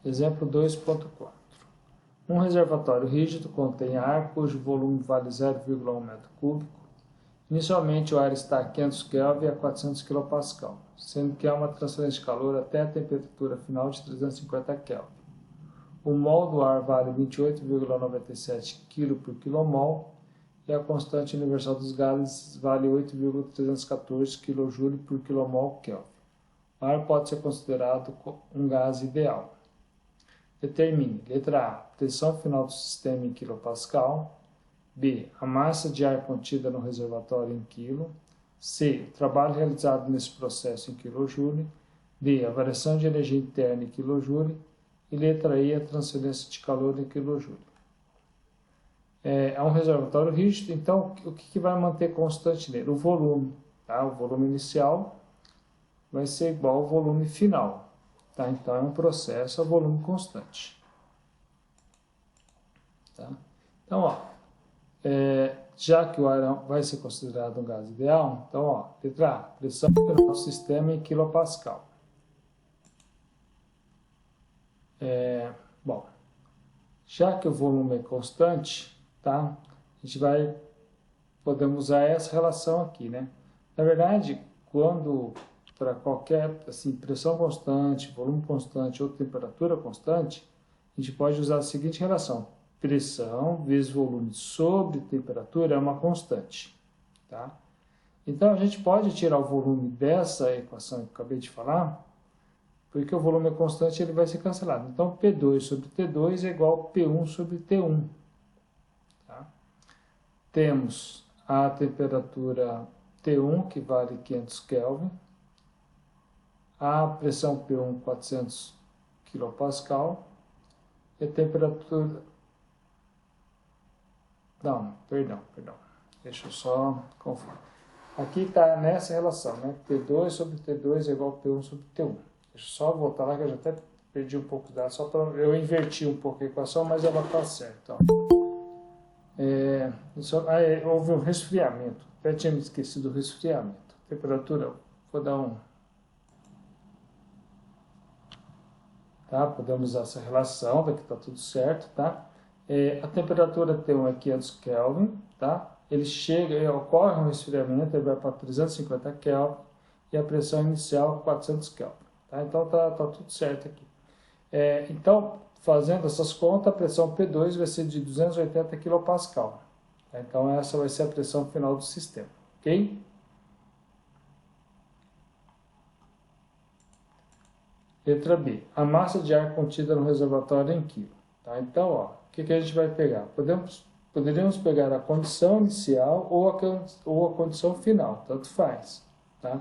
Exemplo 2.4. Um reservatório rígido contém ar cujo volume vale 0,1 metro cúbico. Inicialmente o ar está a 500 Kelvin a 400 kPa, sendo que há uma transferência de calor até a temperatura final de 350 Kelvin. O mol do ar vale 28,97 kg por kmol e a constante universal dos gases vale 8,314 kJ por kmol Kelvin. O ar pode ser considerado um gás ideal. Determine, letra A, pressão final do sistema em kPa, B, a massa de ar contida no reservatório em quilo, C, o trabalho realizado nesse processo em kJ, D, a variação de energia interna em kJ, e letra E, a transferência de calor em kJ. É um reservatório rígido, então o que vai manter constante nele? O volume. Tá? O volume inicial vai ser igual ao volume final. Tá? Então é um processo a volume constante. Tá? Então, ó, já que o ar vai ser considerado um gás ideal, então, ó, letra A, pressão do sistema em kilopascal. Bom, já que o volume é constante, tá? A gente podemos usar essa relação aqui, né? Na verdade, quando para qualquer pressão constante, volume constante ou temperatura constante, a gente pode usar a seguinte relação: pressão vezes volume sobre temperatura é uma constante, tá? Então a gente pode tirar o volume dessa equação que eu acabei de falar, porque o volume é constante, ele vai ser cancelado. Então P2 sobre T2 é igual a P1 sobre T1. Tá? Temos a temperatura T1, que vale 500 Kelvin, a pressão P1, 400 kPa, e a temperatura... Não, perdão. Deixa eu só confundir. Aqui está nessa relação, né? T2 sobre T2 é igual a P1 sobre T1. Deixa eu só voltar lá, que eu já até perdi um pouco de dados, só para eu inverti um pouco a equação, mas ela está certa. Houve um resfriamento, até tinha me esquecido do resfriamento. Temperatura, vou dar um... Tá? Podemos usar essa relação, daqui está tudo certo, tá? A temperatura T1 é 500 Kelvin, tá? Ocorre um resfriamento, ele vai para 350 Kelvin, e a pressão inicial é 400 Kelvin. Tá? Então tá tudo certo aqui. Então, fazendo essas contas, a pressão P2 vai ser de 280 kPa. Tá? Então essa vai ser a pressão final do sistema, ok? Letra B, a massa de ar contida no reservatório em quilo. Tá? Então, ó, o que a gente vai pegar? Poderíamos pegar a condição inicial ou a condição final, tanto faz. Tá?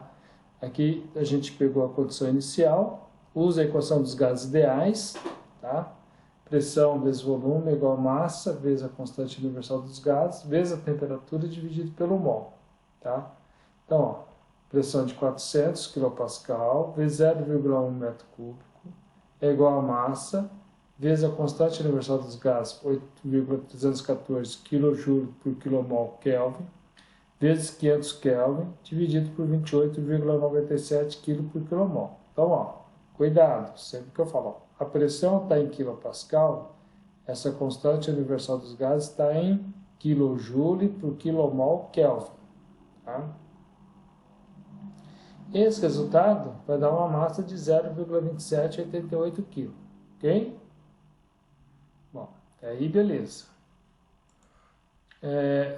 Aqui a gente pegou a condição inicial, usa a equação dos gases ideais, tá? Pressão vezes volume é igual a massa vezes a constante universal dos gases, vezes a temperatura dividido pelo mol. Tá? Então, ó, pressão de 400 kPa vezes 0,1 metro cúbico é igual a massa vezes a constante universal dos gases, 8,314 kJ por kmol Kelvin, vezes 500 Kelvin, dividido por 28,97 kg por kmol. Então, ó, cuidado, sempre que eu falo, ó, a pressão está em kilopascal, essa constante universal dos gases está em kJ por kmol Kelvin. Tá? Esse resultado vai dar uma massa de 0,2788 kg, ok? Bom, aí beleza.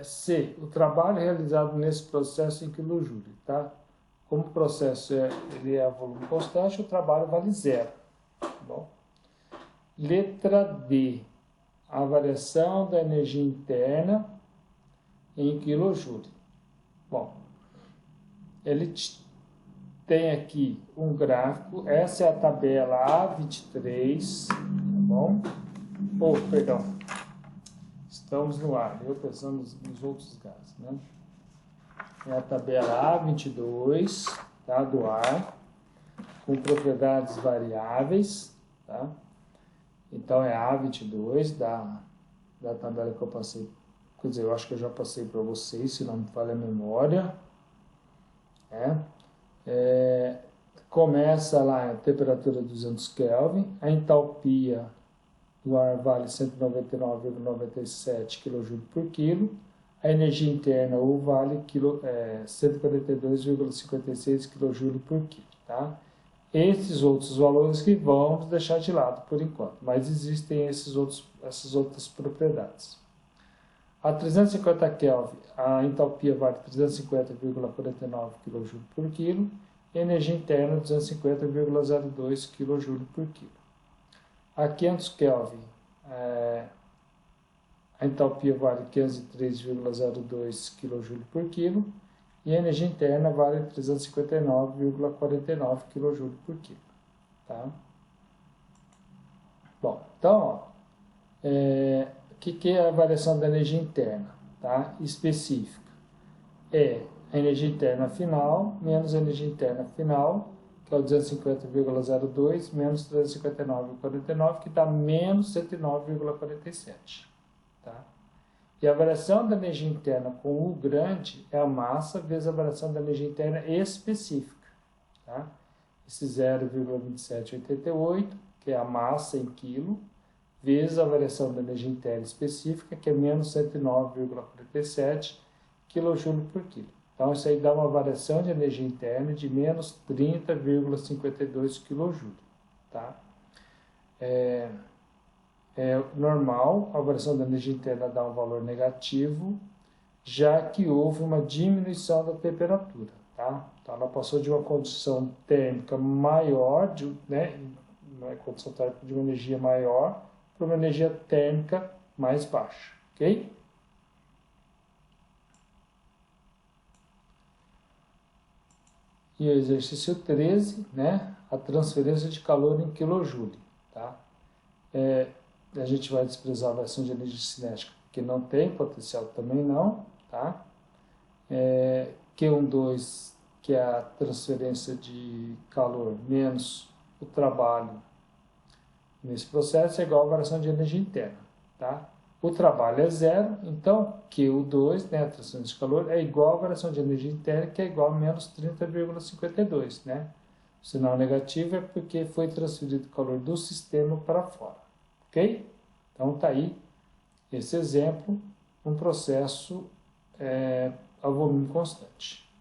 C, o trabalho realizado nesse processo em kJ, tá? Como o processo ele é a volume constante, o trabalho vale zero. Tá bom? Letra D, a variação da energia interna em kJ. Bom, ele tem aqui um gráfico, essa é a tabela A23, tá bom? Perdão, estamos no ar, eu pensando nos outros gases, né? É a tabela A22, tá, do ar, com propriedades variáveis, tá? Então é a A22 da tabela que eu passei, quer dizer, eu acho que eu já passei para vocês, se não me falha a memória, começa lá a temperatura 200 Kelvin, a entalpia do ar vale 199,97 kJ por quilo, a energia interna U vale 142,56 kJ por quilo, tá? Esses outros valores que vamos deixar de lado por enquanto, mas existem essas outras propriedades. A 350 Kelvin, a entalpia vale 350,49 kJ por quilo, e a energia interna 250,02 kJ por quilo. A 500 Kelvin, a entalpia vale 503,02 kJ por quilo, e a energia interna vale 359,49 kJ por quilo. Tá? Bom, então, ó, o que é a variação da energia interna? Tá? Específica. É a energia interna final menos a energia interna final, que é o 250,02 menos 359,49, que dá menos 109,47. Tá? E a variação da energia interna com U grande é a massa vezes a variação da energia interna específica. Tá? Esse 0,2788, que é a massa em quilo, vezes a variação da energia interna específica, que é menos 109,47 kJ por quilo. Então, isso aí dá uma variação de energia interna de menos 30,52 kJ. Tá? É normal a variação da energia interna dar um valor negativo, já que houve uma diminuição da temperatura. Tá? Então, ela passou de uma condição térmica maior, uma condição térmica de uma energia maior, para uma energia térmica mais baixa. Ok? E o exercício 13, né? A transferência de calor em kJ. Tá? A gente vai desprezar a variação de energia cinética, porque não tem, potencial também não, tá? Q12, que é a transferência de calor menos o trabalho nesse processo, é igual à variação de energia interna, tá? O trabalho é zero, então Q2, né, a transferência de calor, é igual à variação de energia interna, que é igual a menos 30,52, né? O sinal negativo é porque foi transferido o calor do sistema para fora. Ok? Então, está aí esse exemplo, um processo a volume constante.